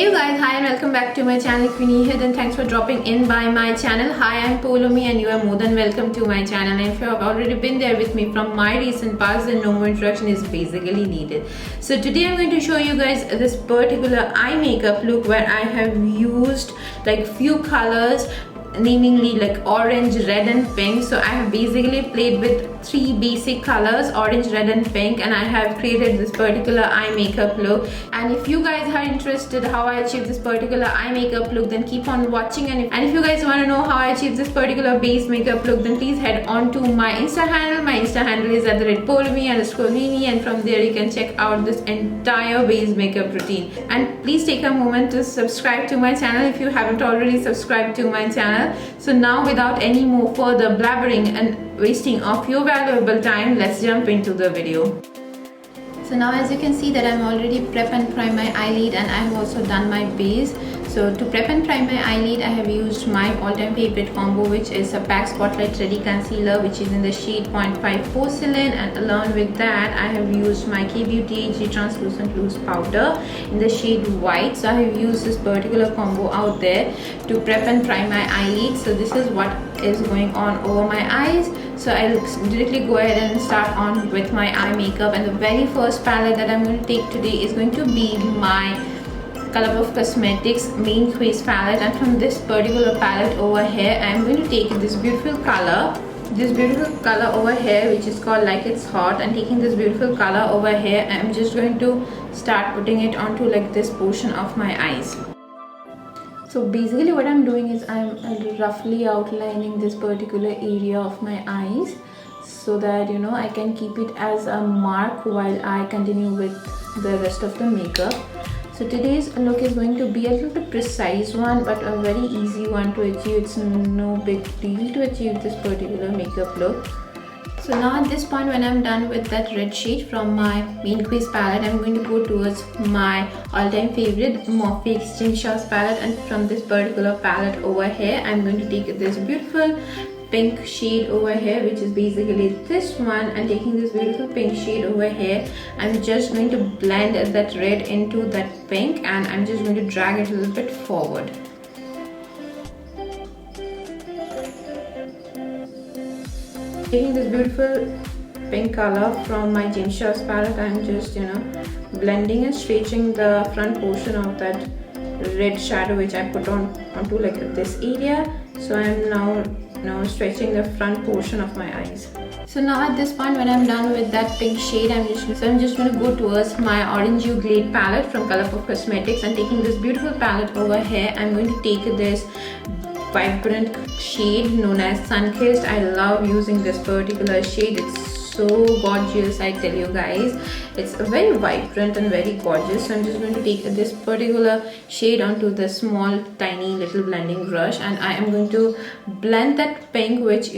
Hey guys, hi and welcome back to my channel. If you're new here, then thanks for dropping in by my channel. Hi, I'm Poulomi and you are more than welcome to my channel. And if you have already been there with me from my recent past, then no more introduction is basically needed. So today I'm going to show you guys this particular eye makeup look where I have used like few colors, namely like orange, red and pink. So I have basically played with three basic colors, orange, red and pink, and I have created this particular eye makeup look. And if you guys are interested how I achieved this particular eye makeup look, then keep on watching. And if you guys want to know how I achieved this particular base makeup look, then please head on to my Insta handle. My Insta handle is @Poulomi_Mimi, and from there you can check out this entire base makeup routine. And please take a moment to subscribe to my channel if you haven't already subscribed to my channel. So now, without any more further blabbering and wasting of your valuable time, let's jump into the video. So now as you can see that I'm already prep and prime my eyelid, and I have also done my base. So to prep and prime my eyelid, I have used my all-time favorite combo, which is a PAC Spotlight Ready Concealer, which is in the shade 0.5 Porcelain, and along with that I have used my K-Beauty HD Translucent Loose Powder in the shade White. So I have used this particular combo out there to prep and prime my eyelid. So this is what is going on over my eyes. So I'll directly go ahead and start on with my eye makeup, and the very first palette that I'm going to take today is going to be my Colourpop Cosmetics Main Crease palette. And from this particular palette over here, I'm going to take this beautiful color over here, which is called Like It's Hot. And taking this beautiful color over here, I'm just going to start putting it onto like this portion of my eyes. So basically what I'm doing is I'm roughly outlining this particular area of my eyes, so that I can keep it as a mark while I continue with the rest of the makeup. So today's look is going to be a little bit precise one, but a very easy one to achieve. It's no big deal to achieve this particular makeup look. So now at this point, when I'm done with that red shade from my Main Crease palette, I'm going to go towards my all-time favorite Morphe X Gym Shots palette. And from this particular palette over here, I'm going to take this beautiful pink shade over here, which is basically this one. And taking this beautiful pink shade over here, I'm just going to blend that red into that pink, and I'm just going to drag it a little bit forward. Taking this beautiful pink color from my Gym Shots palette, I'm just blending and stretching the front portion of that red shadow which I put onto like this area. So I'm now stretching the front portion of my eyes. So now at this point, when I'm done with that pink shade, I'm just going to go towards my Orange Hue Glade palette from Colourpop Cosmetics. And taking this beautiful palette over here, I'm going to take this vibrant shade known as Sunkissed. I love using this particular shade. It's so gorgeous, I tell you guys. It's very vibrant and very gorgeous. So I'm just going to take this particular shade onto the small tiny little blending brush, and I am going to blend that pink which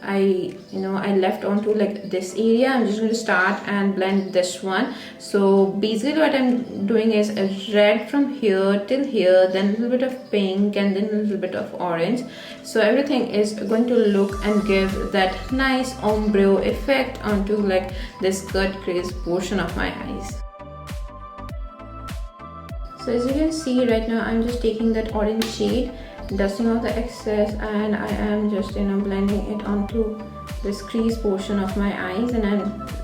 I left onto like this area. I'm just going to start and blend this one. So basically what I'm doing is a red from here till here, then a little bit of pink, and then a little bit of orange. So everything is going to look and give that nice ombre effect onto like this cut crease portion of my eyes. So as you can see right now, I'm just taking that orange shade, dusting off the excess, and I am just blending it onto this crease portion of my eyes, and I'm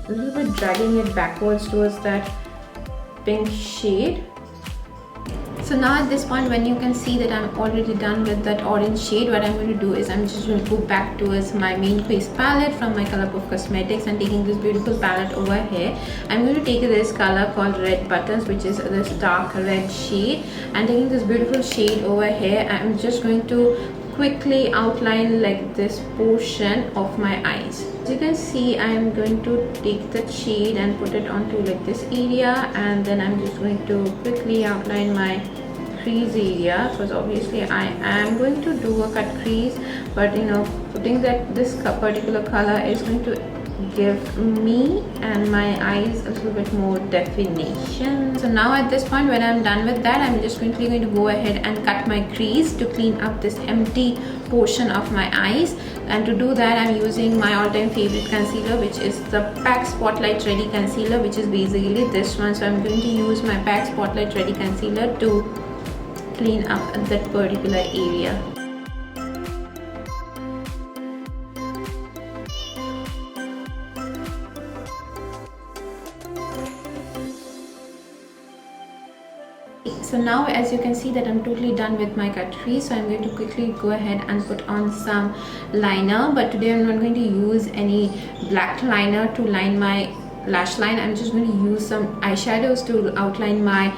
a little bit dragging it backwards towards that pink shade. So now at this point, when you can see that I'm already done with that orange shade, what I'm going to do is I'm just going to go back towards my Main Crease palette from my Colourpop Cosmetics, and taking this beautiful palette over here, I'm going to take this color called Red Buttons, which is this dark red shade. And taking this beautiful shade over here, I'm just going to quickly outline like this portion of my eyes. As you can see, I am going to take that shade and put it onto like this area, and then I'm just going to quickly outline my crease area, because obviously I am going to do a cut crease, but putting this particular color is going to give me and my eyes a little bit more definition. So now at this point, when I'm done with that, I'm just quickly going to go ahead and cut my crease to clean up this empty portion of my eyes. And to do that, I'm using my all-time favorite concealer, which is the PAC Spotlight Ready Concealer, which is basically this one. So I'm going to use my PAC Spotlight Ready Concealer to clean up that particular area. So now as you can see that I'm totally done with my cut crease, so I'm going to quickly go ahead and put on some liner. But today I'm not going to use any black liner to line my lash line. I'm just going to use some eyeshadows to outline my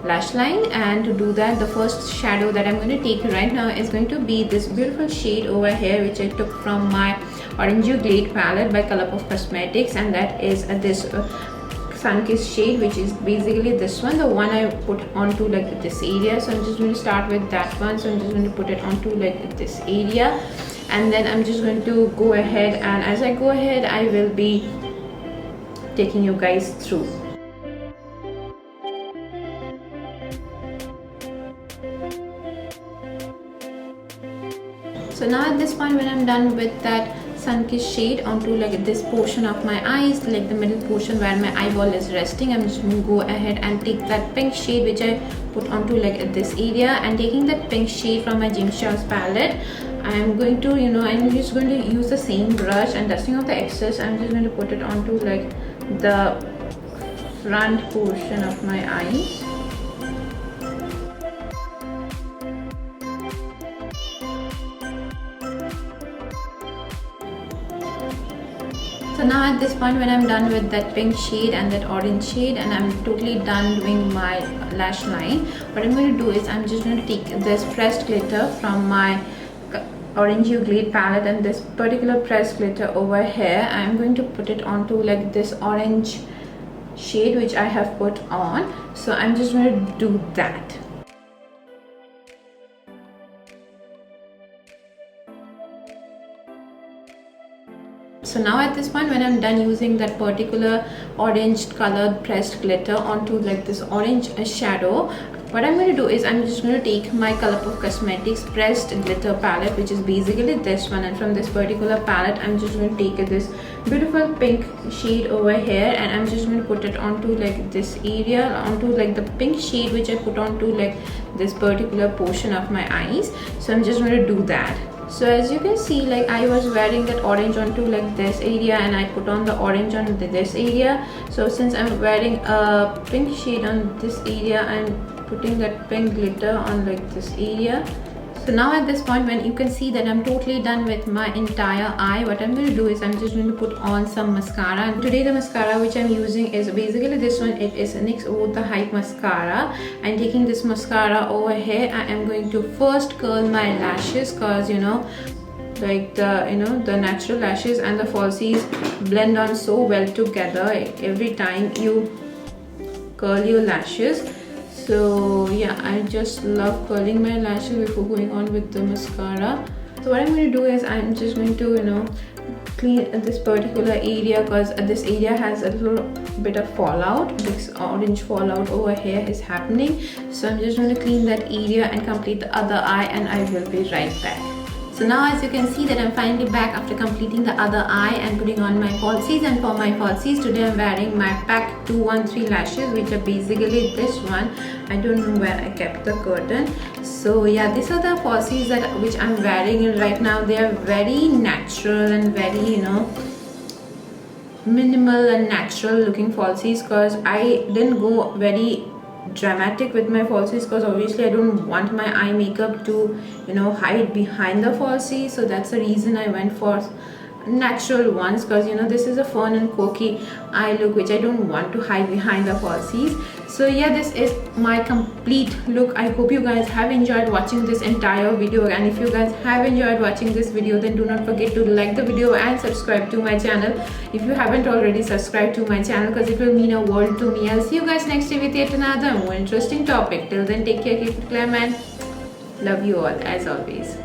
lash line. And to do that, the first shadow that I'm going to take right now is going to be this beautiful shade over here, which I took from my Orange Glade palette by Colourpop Cosmetics, and that is this Sunkissed shade, which is basically this one, the one I put onto like this area. So I'm just going to start with that one. So I'm just going to put it onto like this area, and then I'm just going to go ahead, and as I go ahead I will be taking you guys through. So now at this point, when I'm done with that sun-kissed shade onto like this portion of my eyes, like the middle portion where my eyeball is resting, I'm just going to go ahead and take that pink shade which I put onto like this area. And taking that pink shade from my James Charles palette, I'm going to, I'm just going to use the same brush and dusting off the excess. I'm just going to put it onto like the front portion of my eyes. So now at this point, when I'm done with that pink shade and that orange shade, and I'm totally done doing my lash line, what I'm going to do is I'm just going to take this pressed glitter from my Orange Glade palette, and this particular pressed glitter over here, I'm going to put it onto like this orange shade which I have put on. So I'm just going to do that. So now at this point, when I'm done using that particular orange colored pressed glitter onto like this orange shadow, what I'm going to do is I'm just going to take my Colourpop Cosmetics pressed glitter palette, which is basically this one, and from this particular palette I'm just going to take this beautiful pink shade over here, and I'm just going to put it onto like this area, onto like the pink shade which I put onto like this particular portion of my eyes. So I'm just going to do that. So as you can see, like I was wearing that orange onto like this area, and I put on the orange on this area. So since I'm wearing a pink shade on this area, I'm putting that pink glitter on like this area. So now at this point, when you can see that I'm totally done with my entire eye, what I'm going to do is I'm just going to put on some mascara. And today the mascara which I'm using is basically this one. It is NYX Eau the Hype mascara. And taking this mascara over here, I am going to first curl my lashes, cause like the natural lashes and the falsies blend on so well together every time you curl your lashes. So yeah, I just love curling my lashes before going on with the mascara. So what I'm going to do is I'm just going to clean this particular area, because this area has a little bit of fallout. This orange fallout over here is happening. So I'm just going to clean that area and complete the other eye, and I will be right back. So now as you can see that I'm finally back after completing the other eye and putting on my falsies. And for my falsies, today I'm wearing my PAC 213 lashes, which are basically this one. I don't know where I kept the curtain. So yeah, these are the falsies which I'm wearing, and right now they are very natural and very minimal and natural looking falsies, because I didn't go very dramatic with my falsies, because obviously I don't want my eye makeup to hide behind the falsies. So that's the reason I went for natural ones, because this is a fun and quirky eye look which I don't want to hide behind the falsies. So yeah, this is my complete look. I hope you guys have enjoyed watching this entire video, and if you guys have enjoyed watching this video, then do not forget to like the video and subscribe to my channel if you haven't already subscribed to my channel, because it will mean a world to me. I'll see you guys next time with yet another more interesting topic. Till then, take care, keep it glam, and love you all as always.